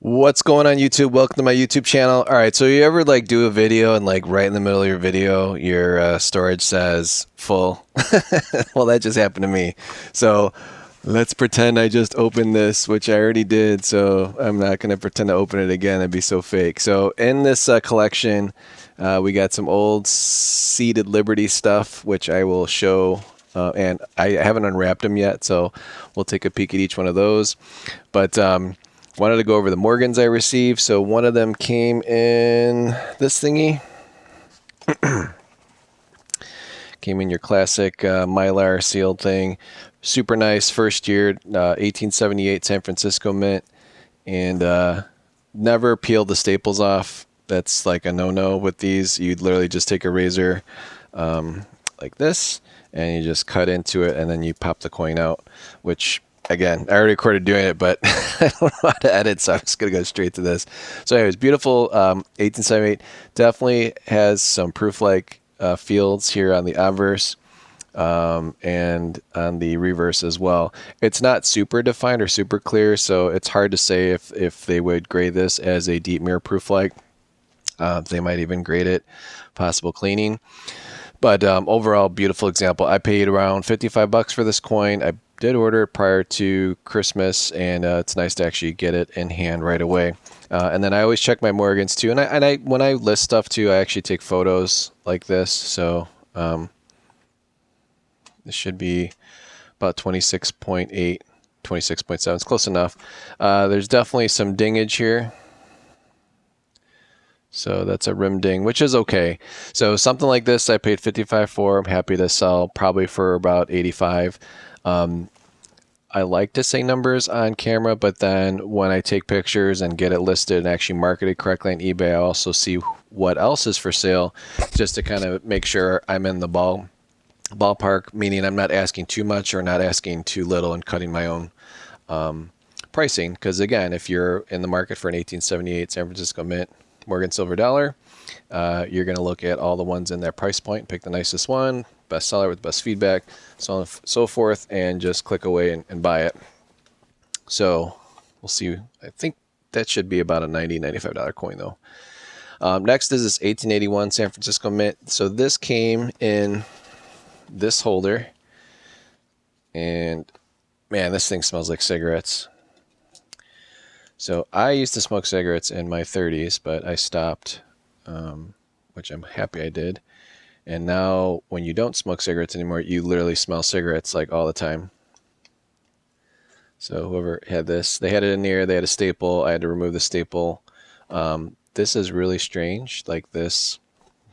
What's going on YouTube? Welcome to my YouTube channel. All right, so you ever like do a video and like right in the middle of your video, your storage says full? Well, that just happened to me. So let's pretend I just opened this, which I already did. So I'm not going to pretend to open it again. That'd be so fake. So in this collection, we got some old Seated Liberty stuff, which I will show. And I haven't unwrapped them yet, so we'll take a peek at each one of those. But wanted to go over the Morgans I received. So one of them came in this thingy. Came in your classic Mylar sealed thing. Super nice, first year, 1878 San Francisco mint. And never peeled the staples off. That's like a no-no with these. You'd literally just take a razor like this, and you just cut into it, and then you pop the coin out, which again, I already recorded doing it, but I don't know how to edit, so I'm just going to go straight to this. So anyways, beautiful 1878. Definitely has some proof-like fields here on the obverse and on the reverse as well. It's not super defined or super clear, so it's hard to say if they would grade this as a deep mirror proof-like. They might even grade it possible cleaning. But overall, beautiful example. I paid around 55 bucks for this coin. I did order it prior to Christmas, and it's nice to actually get it in hand right away. And then I always check my Morgans too. And I when I list stuff too, I actually take photos like this. So this should be about 26.8, 26.7. It's close enough. There's definitely some dingage here. So that's a rim ding, which is okay. So something like this I paid 55 for. I'm happy to sell probably for about 85. I like to say numbers on camera, but then when I take pictures and get it listed and actually marketed correctly on eBay, I also see what else is for sale just to kind of make sure I'm in the ballpark, meaning I'm not asking too much or not asking too little and cutting my own pricing. Because again, if you're in the market for an 1878 San Francisco mint Morgan silver dollar, you're going to look at all the ones in that price point, pick the nicest one, best seller with the best feedback, so on and so forth, and just click away and buy it. So we'll see. I think that should be about a $90, $95 coin though. Next is this 1881 San Francisco mint. So this came in this holder, and man, this thing smells like cigarettes. So I used to smoke cigarettes in my 30s, but I stopped, which I'm happy I did. And now when you don't smoke cigarettes anymore, you literally smell cigarettes like all the time. So whoever had this, they had it in here, they had a staple. I had to remove the staple. This is really strange, like this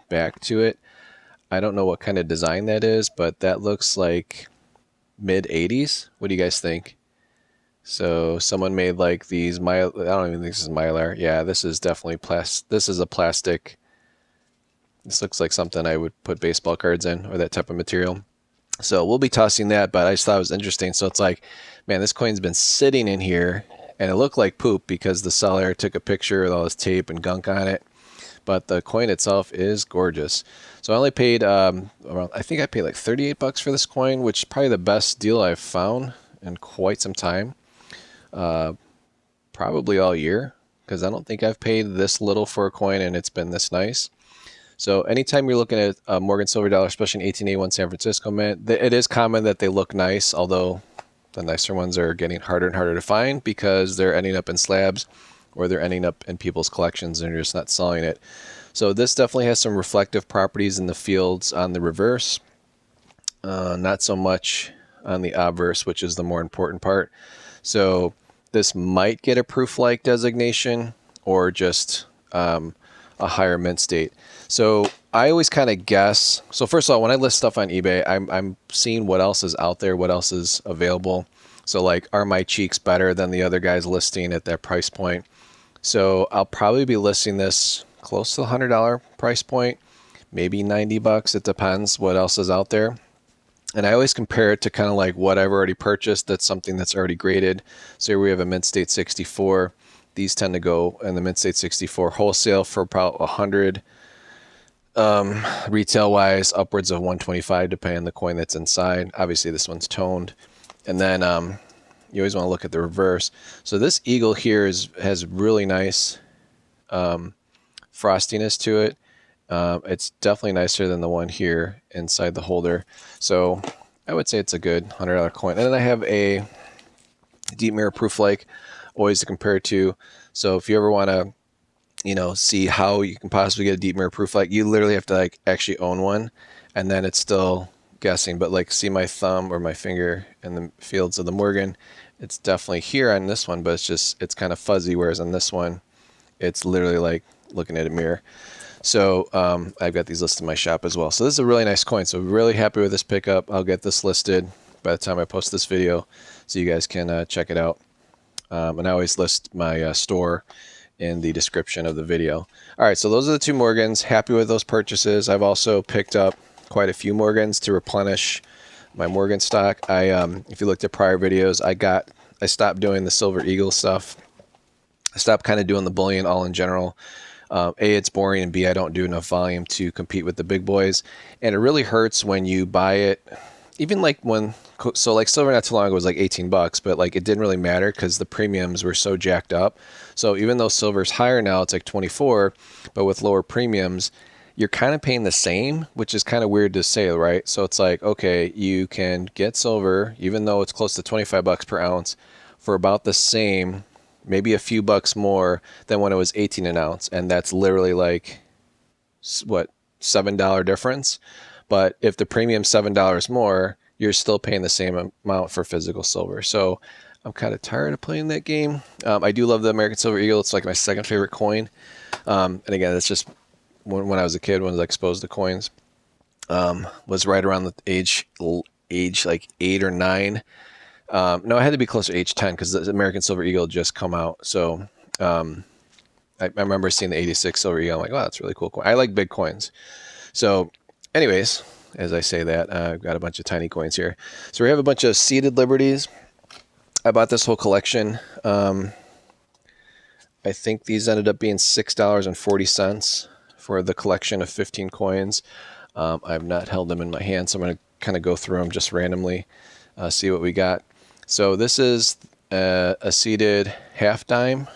back to it. I don't know what kind of design that is, but that looks like mid 80s. What do you guys think? So someone made like these I don't even think this is Mylar. Yeah, this is definitely this is a plastic. This looks like something I would put baseball cards in, or that type of material. So we'll be tossing that, but I just thought it was interesting. So it's like, man, this coin's been sitting in here, and it looked like poop because the seller took a picture with all this tape and gunk on it. But the coin itself is gorgeous. So I only paid around, I think I paid like 38 bucks for this coin, which is probably the best deal I've found in quite some time. Probably all year, because I don't think I've paid this little for a coin and it's been this nice. So anytime you're looking at a Morgan silver dollar, especially an 1881 San Francisco mint, it is common that they look nice, although the nicer ones are getting harder and harder to find because they're ending up in slabs or they're ending up in people's collections and they're just not selling it. So this definitely has some reflective properties in the fields on the reverse, not so much on the obverse, which is the more important part. So this might get a proof-like designation or just a higher mint state. So I always kind of guess. So first of all, when I list stuff on eBay, I'm seeing what else is out there, what else is available. So like, are my cheeks better than the other guys listing at that price point? So I'll probably be listing this close to the $100 price point, maybe 90 bucks. It depends what else is out there. And I always compare it to kind of like what I've already purchased. That's something that's already graded. So here we have a Mint State 64. These tend to go in the Mint State 64 wholesale for about 100. Retail wise, upwards of 125 depending on the coin that's inside. Obviously this one's toned. And then you always want to look at the reverse. So this eagle here has really nice frostiness to it. It's definitely nicer than the one here inside the holder. So I would say it's a good $100 coin. And then I have a deep mirror proof like always to compare it to. So if you ever want to, see how you can possibly get a deep mirror proof like, you literally have to like actually own one, and then it's still guessing. But like, see my thumb or my finger in the fields of the Morgan, it's definitely here on this one, but it's kind of fuzzy, whereas on this one it's literally like looking at a mirror. So I've got these listed in my shop as well. So this is a really nice coin. So really happy with this pickup. I'll get this listed by the time I post this video, so you guys can check it out. And I always list my store in the description of the video. All right, so those are the 2 Morgans. Happy with those purchases. I've also picked up quite a few Morgans to replenish my Morgan stock. If you looked at prior videos, I stopped doing the Silver Eagle stuff. I stopped kind of doing the bullion all in general. A, it's boring, and B, I don't do enough volume to compete with the big boys. And it really hurts when you buy it, even like like silver not too long ago was like 18 bucks, but like it didn't really matter because the premiums were so jacked up. So even though silver's higher now, it's like 24, but with lower premiums, you're kind of paying the same, which is kind of weird to say, right? So it's like, okay, you can get silver, even though it's close to 25 bucks per ounce, for about the same, maybe a few bucks more than when it was 18 an ounce. And that's literally like, what, $7 difference? But if the premium's $7 more, you're still paying the same amount for physical silver. So I'm kind of tired of playing that game. I do love the American Silver Eagle. It's like my second favorite coin. And again, that's just when I was a kid, when I was exposed to coins, was right around the age like 8 or 9. No, I had to be closer to age 10 because the American Silver Eagle had just come out. So I remember seeing the 86 Silver Eagle. I'm like, wow, that's a really cool coin. I like big coins. So anyways, as I say that, I've got a bunch of tiny coins here. So we have a bunch of seeded Liberties. I bought this whole collection. I think these ended up being $6.40 for the collection of 15 coins. I've not held them in my hand, so I'm going to kind of go through them just randomly, see what we got. So this is a seeded half dime.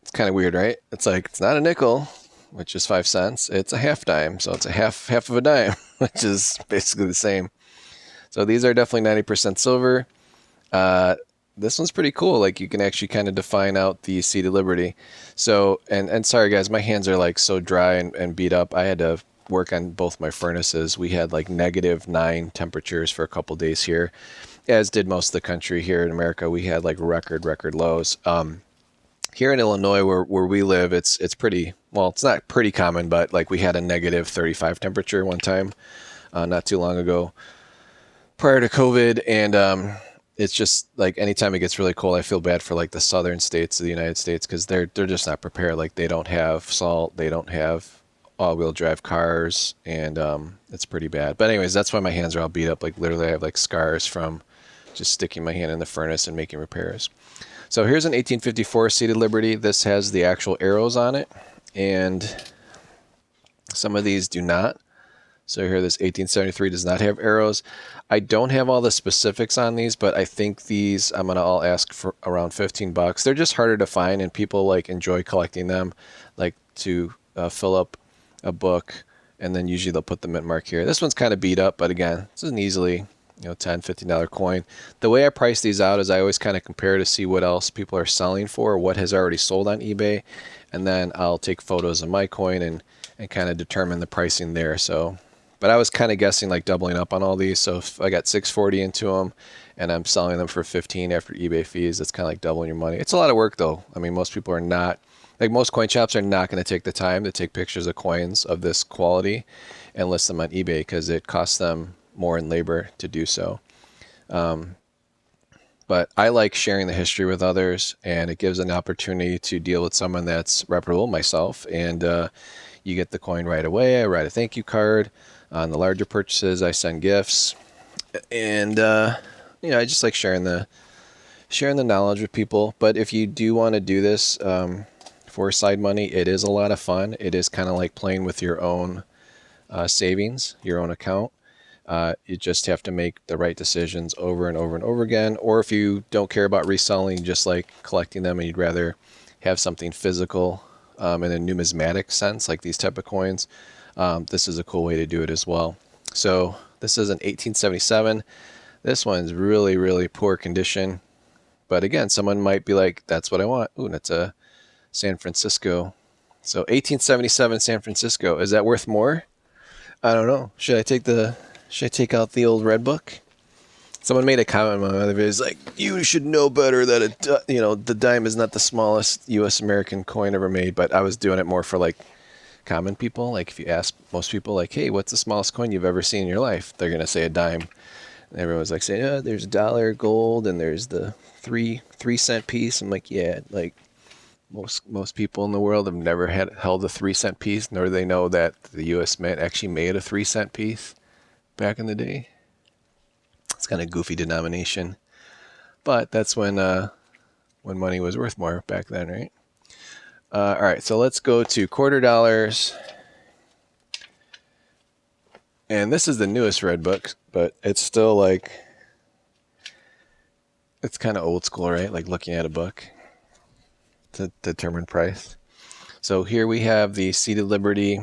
It's kind of weird, right? It's like, it's not a nickel, which is 5 cents. It's a half dime, so it's a half of a dime, which is basically the same. So these are definitely 90% silver. This one's pretty cool. Like, you can actually kind of define out the seeded Liberty. So, and sorry guys, my hands are like so dry and beat up. I had to work on both my furnaces. We had like -9 temperatures for a couple days here, as did most of the country. Here in America, we had like record lows. Here in Illinois, where we live, it's pretty, well, it's not pretty common, but like we had a -35 temperature one time, not too long ago, prior to COVID. And it's just like, anytime it gets really cold, I feel bad for like the southern states of the United States, because they're just not prepared. Like, they don't have salt, they don't have all-wheel drive cars, and it's pretty bad. But anyways, that's why my hands are all beat up. Like, literally I have like scars from just sticking my hand in the furnace and making repairs. So here's an 1854 seeded Liberty. This has the actual arrows on it, and some of these do not. So here, this 1873 does not have arrows. I don't have all the specifics on these, but I think these I'm gonna all ask for around 15 bucks. They're just harder to find, and people like enjoy collecting them, like to fill up a book, and then usually they'll put the mint mark here. This one's kind of beat up, but again, this is an easily, $10, $15 coin. The way I price these out is I always kind of compare to see what else people are selling for, what has already sold on eBay, and then I'll take photos of my coin and kind of determine the pricing there. So, but I was kind of guessing like doubling up on all these. So if I got $6.40 into them and I'm selling them for 15 after eBay fees, that's kind of like doubling your money. It's a lot of work though. I mean, most people are not, like, most coin shops are not going to take the time to take pictures of coins of this quality and list them on eBay, because it costs them more in labor to do so. But I like sharing the history with others, and it gives an opportunity to deal with someone that's reputable, myself, and you get the coin right away. I write a thank you card. On the larger purchases, I send gifts, and I just like sharing the knowledge with people. But if you do want to do this for side money, it is a lot of fun. It is kind of like playing with your own savings, your own account. You just have to make the right decisions over and over and over again. Or if you don't care about reselling, you just like collecting them and you'd rather have something physical in a numismatic sense, like these type of coins, this is a cool way to do it as well. So this is an 1877. This one's really, really poor condition. But again, someone might be like, that's what I want. Ooh, that's a San Francisco. So 1877 San Francisco. Is that worth more? I don't know. Should I take out the old red book? Someone made a comment on my other videos like, you should know better that the dime is not the smallest U.S. American coin ever made. But I was doing it more for like common people. Like if you ask most people like, hey, what's the smallest coin you've ever seen in your life? They're going to say a dime. And everyone's like saying, oh, there's dollar, gold, and there's the 3 cent piece. I'm like, yeah, like most people in the world have never held a 3 cent piece, nor do they know that the U.S. Mint actually made a 3 cent piece back in the day. It's kind of goofy denomination, but that's when money was worth more back then, right? All right, so let's go to quarter dollars. And this is the newest red book, but it's still like, it's kind of old school, right? Like looking at a book to determine price. So here we have the Seated Liberty,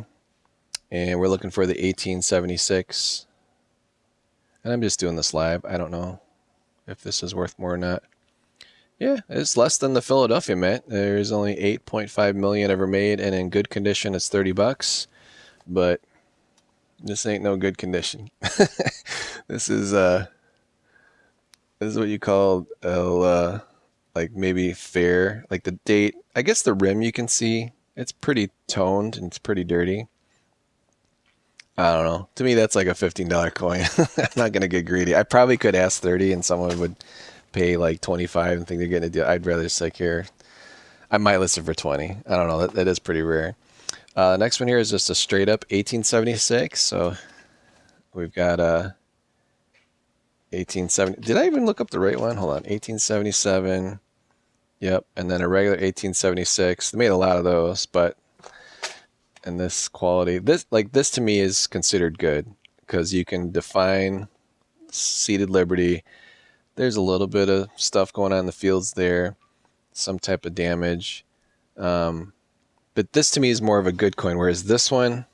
and we're looking for the 1876. And I'm just doing this live. I don't know if this is worth more or not. Yeah, it's less than the Philadelphia Mint. There's only 8.5 million ever made, and in good condition, it's $30. But this ain't no good condition. This is what you call like maybe fair. Like the date, I guess the rim you can see, it's pretty toned and it's pretty dirty. I don't know. To me, that's like a $15 coin. I'm not gonna get greedy. I probably could ask 30, and someone would pay like 25 and think they're getting a deal. I'd rather just like here. I might list it for 20. I don't know. That is pretty rare. Next one here is just a straight up 1876. So we've got 1870. Did I even look up the right one? Hold on. 1877. Yep. And then a regular 1876. They made a lot of those, but in this quality, this to me is considered good because you can define Seated Liberty. There's a little bit of stuff going on in the fields there, some type of damage. But this to me is more of a good coin, whereas this one,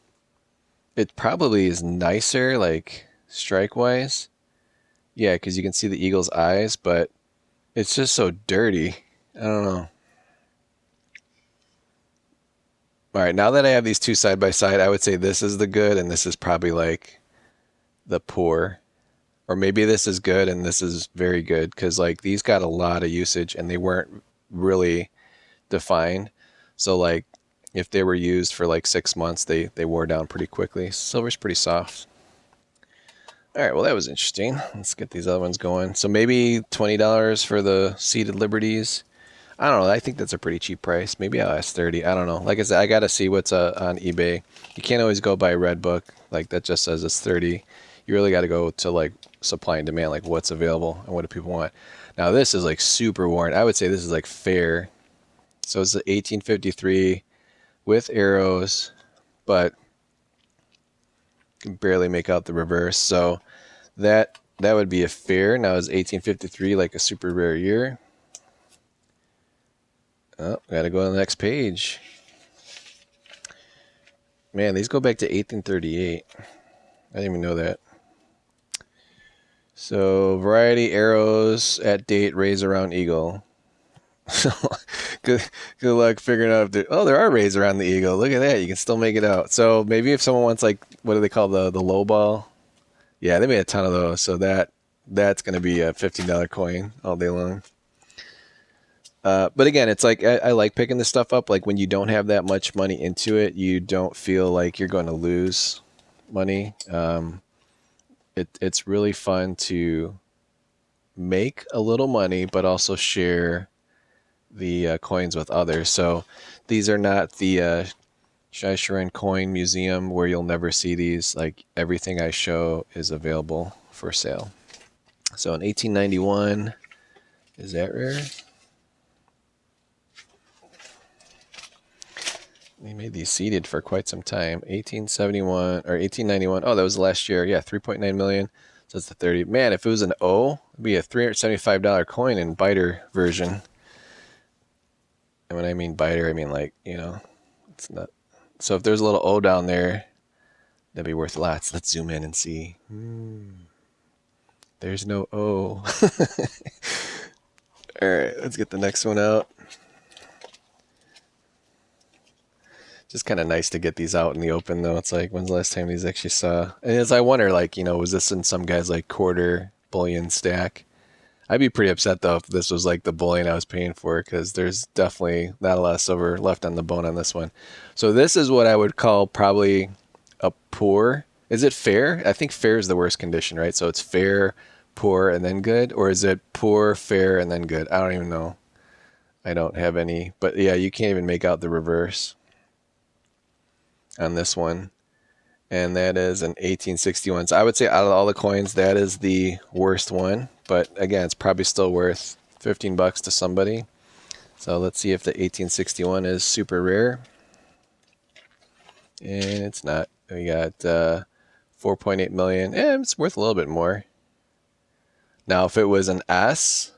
it probably is nicer, like strike-wise. Yeah, because you can see the eagle's eyes, but it's just so dirty. I don't know. All right, now that I have these two side by side, I would say this is the good, and this is probably like the poor. Or maybe this is good and this is very good, because like these got a lot of usage and they weren't really defined. So like if they were used for like 6 months, they wore down pretty quickly. Silver's pretty soft. All right, well, that was interesting. Let's get these other ones going. So maybe $20 for the Seated Liberties. I don't know. I think that's a pretty cheap price. Maybe I'll ask 30. I don't know. Like I said, I got to see what's on eBay. You can't always go by Red Book. Like that just says it's 30. You really got to go to like supply and demand, like what's available and what do people want. Now this is like super worn. I would say this is like fair. So it's the 1853 with arrows, but can barely make out the reverse. So that would be a fair. Now is 1853 like a super rare year? Oh, gotta go to the next page. Man, these go back to 1838. I didn't even know that. So variety arrows at date rays around eagle. good luck figuring out if there are rays around the eagle. Look at that, you can still make it out. So maybe if someone wants like, what do they call the low ball? Yeah, they made a ton of those. So that's gonna be a $15 coin all day long. But again, it's like I like picking this stuff up. Like when you don't have that much money into it, you don't feel like you're going to lose money. It's really fun to make a little money, but also share the coins with others. So these are not the Shishiren Coin Museum where you'll never see these. Like everything I show is available for sale. So in 1891, is that rare? They made these seeded for quite some time. 1871 or 1891. Oh, that was last year. Yeah, 3.9 million. So that's the 30. Man, if it was an O, it'd be a $375 coin in biter version. And when I mean biter, I mean like, you know, it's not. So if there's a little O down there, that'd be worth lots. Let's zoom in and see. There's no O. All right, let's get the next one out. Just kind of nice to get these out in the open, though. It's like, when's the last time these actually saw? And as I wonder, like, you know, was this in some guy's like quarter bullion stack? I'd be pretty upset though if this was like the bullion I was paying for, because there's definitely not a lot of silver left on the bone on this one. So this is what I would call probably a poor. Is it fair? I think fair is the worst condition, right? So it's fair, poor, and then good, or is it poor, fair, and then good? I don't even know. I don't have any, but yeah, you can't even make out the reverse on this one. And that is an 1861. So I would say out of all the coins, that is the worst one. But again, it's probably still worth 15 bucks to somebody. So let's see if the 1861 is super rare. And it's not. We got 4.8 million. It's worth a little bit more. Now, if it was an S,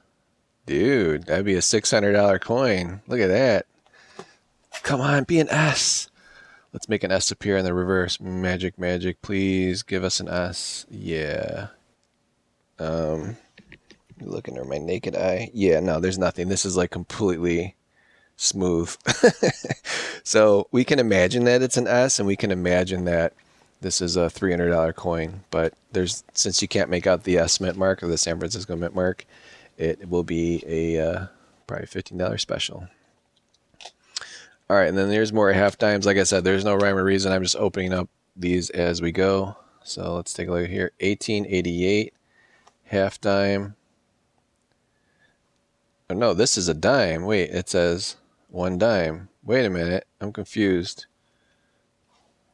dude, that'd be a $600 coin. Look at that. Come on, be an S. Let's make an S appear in the reverse. Magic, magic, please give us an S. Yeah. Looking at my naked eye. Yeah, no, there's nothing. This is like completely smooth. So we can imagine that it's an S, and we can imagine that this is a $300 coin. But since you can't make out the S mint mark or the San Francisco mint mark, it will be a probably $15 special. All right, and then there's more half dimes. Like I said, there's no rhyme or reason. I'm just opening up these as we go. So let's take a look here. 1888 half dime. Oh, no, this is a dime. Wait, it says one dime. Wait a minute. I'm confused.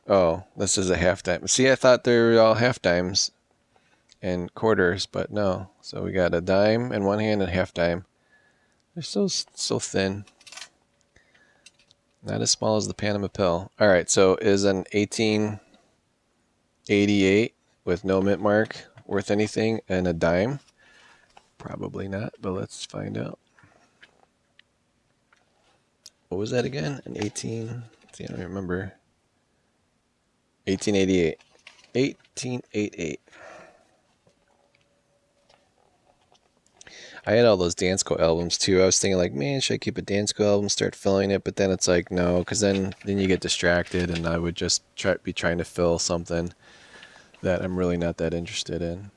Oh, this is a half dime. See, I thought they were all half dimes and quarters, but no. So we got a dime in one hand and half dime. They're so thin. Not as small as the Panama Pill. All right, so is an 1888 with no mint mark worth anything and a dime? Probably not, but let's find out. What was that again? An 18... See, I don't remember. 1888. 1888. I had all those Dansko albums too. I was thinking like, man, should I keep a Dansko album, start filling it? But then it's like, no, because then you get distracted, and I would just be trying to fill something that I'm really not that interested in.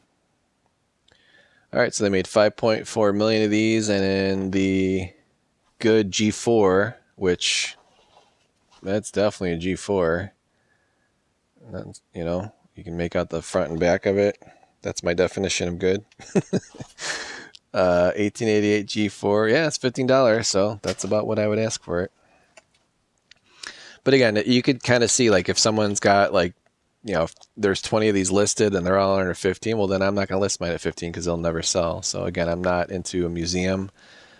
All right, so they made 5.4 million of these, and in the good G4, which that's definitely a G4. That's, you know, you can make out the front and back of it. That's my definition of good. 1888 G4. Yeah, it's $15, so that's about what I would ask for it. But again, you could kind of see, like, if someone's got, like, you know, if there's 20 of these listed and they're all under 15, well, then I'm not going to list mine at 15 because they'll never sell. So again, I'm not into a museum.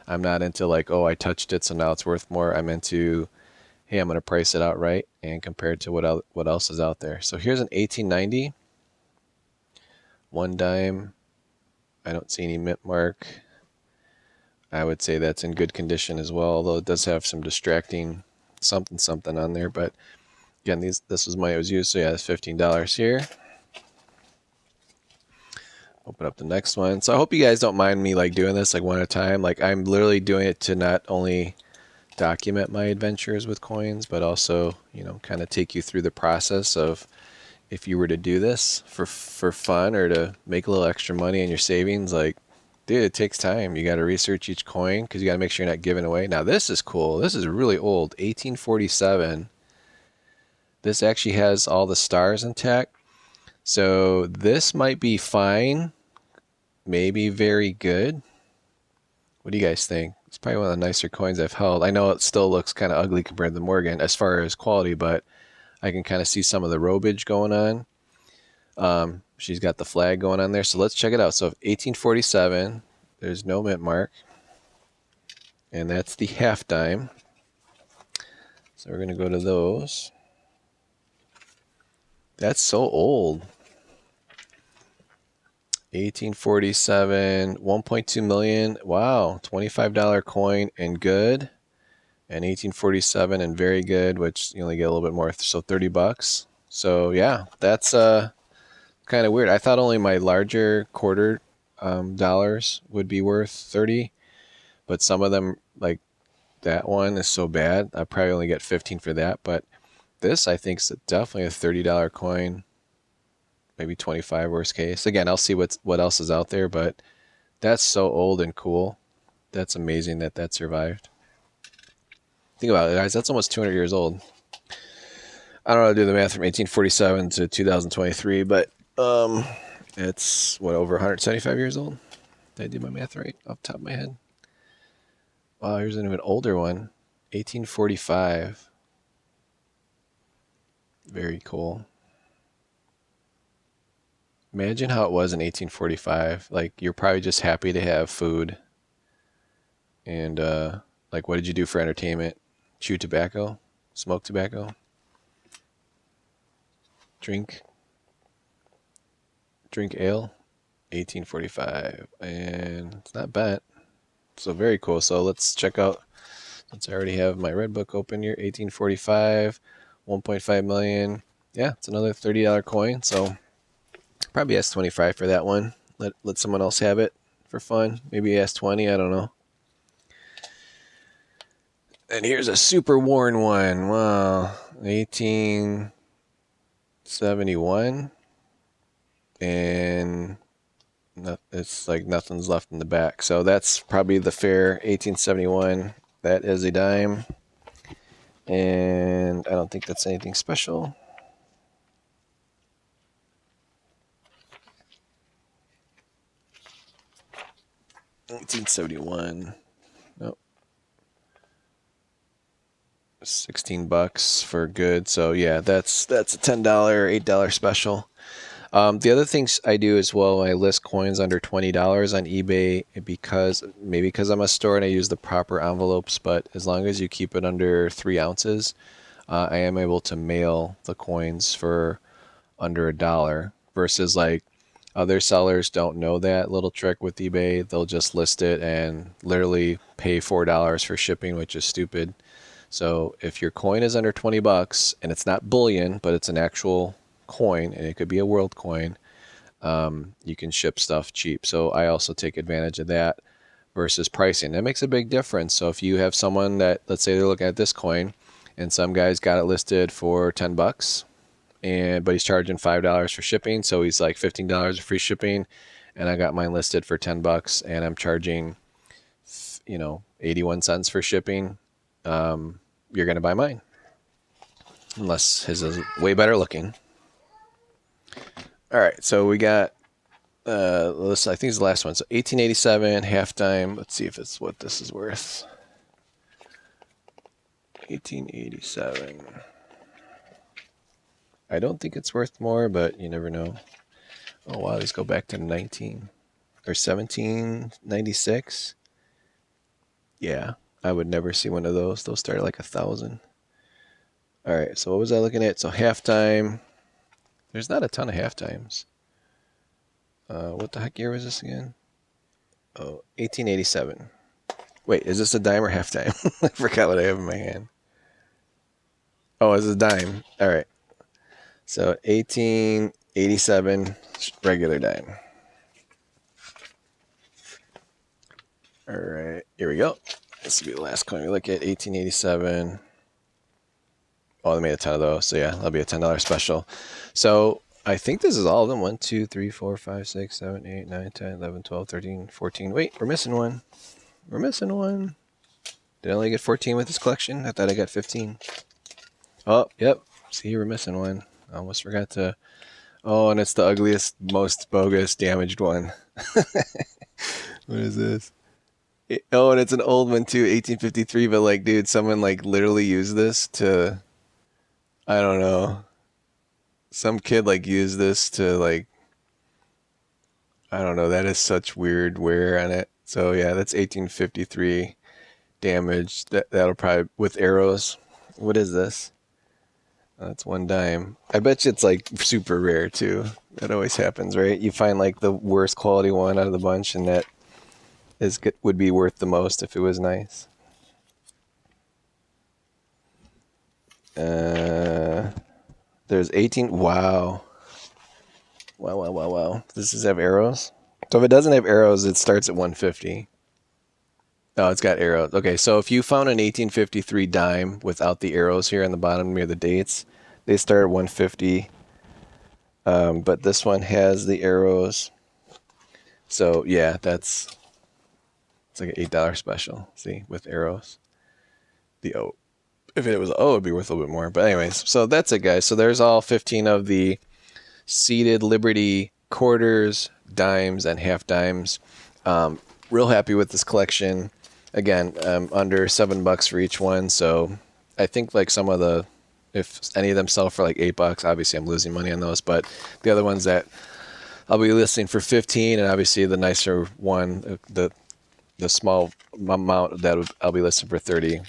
I'm not into like, oh, I touched it, so now it's worth more. I'm into, hey, I'm going to price it out right and compare it to what else is out there. So here's an 1890. One dime. I don't see any mint mark. I would say that's in good condition as well, although it does have some distracting something on there. But again, this was money I was used, so yeah, it's $15 here. Open up the next one. So I hope you guys don't mind me like doing this like one at a time. Like I'm literally doing it to not only document my adventures with coins, but also, you know, kind of take you through the process of if you were to do this for fun or to make a little extra money in your savings. Like, dude, it takes time. You got to research each coin because you got to make sure you're not giving away. Now this is cool. This is really old, 1847. This actually has all the stars intact. So this might be fine, maybe very good. What do you guys think? It's probably one of the nicer coins I've held. I know it still looks kind of ugly compared to the Morgan as far as quality, but I can kind of see some of the robage going on. She's got the flag going on there. So let's check it out. So 1847, there's no mint mark. And that's the half dime. So we're going to go to those. That's so old. 1847, 1.2 million. Wow, $25 coin and good. And 1847 and very good, which you only get a little bit more, so $30. So yeah, that's kind of weird. I thought only my larger quarter dollars would be worth 30, but some of them, like that one, is so bad. I probably only get 15 for that. But this, I think, is definitely a $30 coin, maybe 25 worst case. Again, I'll see what else is out there, but that's so old and cool. That's amazing that survived. Think about it, guys. That's almost 200 years old. I don't know how to do the math from 1847 to 2023, but it's what, over 175 years old? Did I do my math right off the top of my head? Wow, here's an even older one, 1845. Very cool. Imagine how it was in 1845. Like, you're probably just happy to have food. And like, what did you do for entertainment? Chew tobacco? Smoke tobacco? Drink ale? 1845. And it's not bad. So very cool. So let's check out, since I already have my red book open here, 1845, 1.5 million. Yeah, it's another $30 coin. So probably ask 25 for that one. Let someone else have it for fun. Maybe ask 20, I don't know. And here's a super worn one. Wow, 1871. And it's like nothing's left in the back. So that's probably the fair 1871. That is a dime. And I don't think that's anything special. $1871. Nope. $16 for good. So yeah, that's a $10, $8 special. The other things I do as well, I list coins under $20 on eBay because I'm a store and I use the proper envelopes, but as long as you keep it under 3 ounces, I am able to mail the coins for under $1 versus like other sellers don't know that little trick with eBay. They'll just list it and literally pay $4 for shipping, which is stupid. So if your coin is under $20 and it's not bullion, but it's an actual coin, and it could be a world coin, you can ship stuff cheap. So I also take advantage of that versus pricing. That makes a big difference. So if you have someone that, let's say they're looking at this coin and some guy's got it listed for $10 but he's charging $5 for shipping, so he's like $15 of free shipping, and I got mine listed for $10 and I'm charging 81 cents for shipping. You're going to buy mine unless his is way better looking. All right, so we got this, I think it's the last one. So 1887 half dime. Let's see if it's what this is worth. 1887. I don't think it's worth more, but you never know. Oh wow, these go back to 1796. Yeah, I would never see one of those. Those start at like 1,000. All right, so what was I looking at? So half time. There's not a ton of half times. What the heck year was this again? Oh, 1887. Wait, is this a dime or half time? I forgot what I have in my hand. Oh, it's a dime. All right. So 1887 regular dime. All right, here we go. This will be the last coin we look at. 1887. Oh, they made a ton of those. So yeah, that'll be a $10 special. So I think this is all of them. 1, 2, 3, 4, 5, 6, 7, 8, 9, 10, 11, 12, 13, 14. Wait, we're missing one. We're missing one. Did I only get 14 with this collection? I thought I got 15. Oh, yep. See, we're missing one. I almost forgot to. Oh, and it's the ugliest, most bogus, damaged one. What is this? And it's an old one too, 1853. But like, dude, someone like literally used this to, I don't know. Some kid like used this to like, I don't know. That is such weird wear on it. So yeah, that's 1853 damage. That'll probably with arrows. What is this? That's 1 dime. I bet you it's like super rare too. That always happens, right? You find like the worst quality one out of the bunch, and that is would be worth the most if it was nice. There's 18. Wow. Wow, wow, wow, wow. Does this have arrows? So if it doesn't have arrows, it starts at 150. Oh, it's got arrows. Okay, so if you found an 1853 dime without the arrows here on the bottom near the dates, they start at 150. But this one has the arrows. So yeah, it's like an $8 special. See, with arrows. The O. If it was O, it'd be worth a little bit more. But anyways, so that's it, guys. So there's all 15 of the seated Liberty quarters, dimes, and half dimes. Real happy with this collection. Again, under $7 for each one. So I think like some of the, if any of them sell for like $8, obviously I'm losing money on those. But the other ones that I'll be listing for 15, and obviously the nicer one, the small amount that I'll be listing for 30.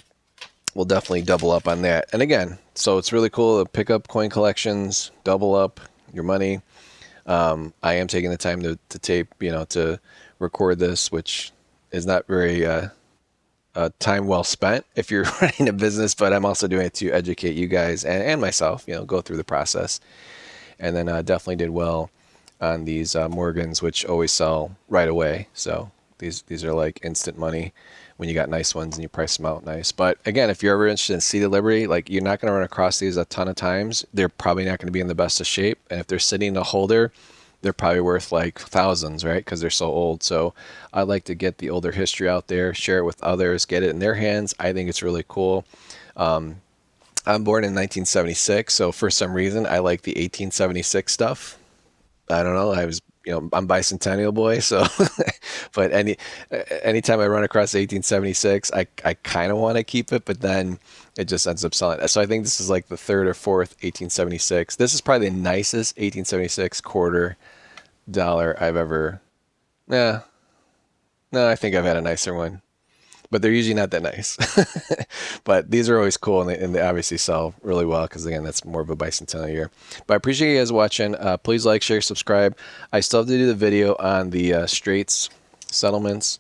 We'll definitely double up on that. And again, so it's really cool to pick up coin collections, double up your money. I am taking the time to tape, to record this, which is not very time well spent if you're running a business, but I'm also doing it to educate you guys and myself, go through the process. And then definitely did well on these Morgans, which always sell right away. So these are like instant money when you got nice ones and you price them out nice. But again, if you're ever interested in seated Liberty, like you're not going to run across these a ton of times. They're probably not going to be in the best of shape. And if they're sitting in a holder, they're probably worth like thousands, right? Because they're so old. So I like to get the older history out there, share it with others, get it in their hands. I think it's really cool. I'm born in 1976, so for some reason I like the 1876 stuff. I don't know. I'm bicentennial boy, so but anytime I run across 1876, I kind of want to keep it, but then it just ends up selling. So I think this is like the third or fourth 1876. This is probably the nicest 1876 quarter dollar I've ever. Yeah, no, I think I've had a nicer one, but they're usually not that nice. But these are always cool, and they obviously sell really well because again, that's more of a bicentennial year. But I appreciate you guys watching. Please like, share, subscribe. I still have to do the video on the Straits settlements,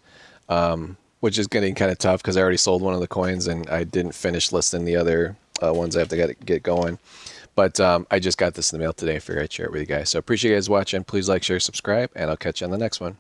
which is getting kind of tough because I already sold one of the coins and I didn't finish listing the other ones I have to get going. But I just got this in the mail today. I figured I'd share it with you guys. So appreciate you guys watching. Please like, share, subscribe, and I'll catch you on the next one.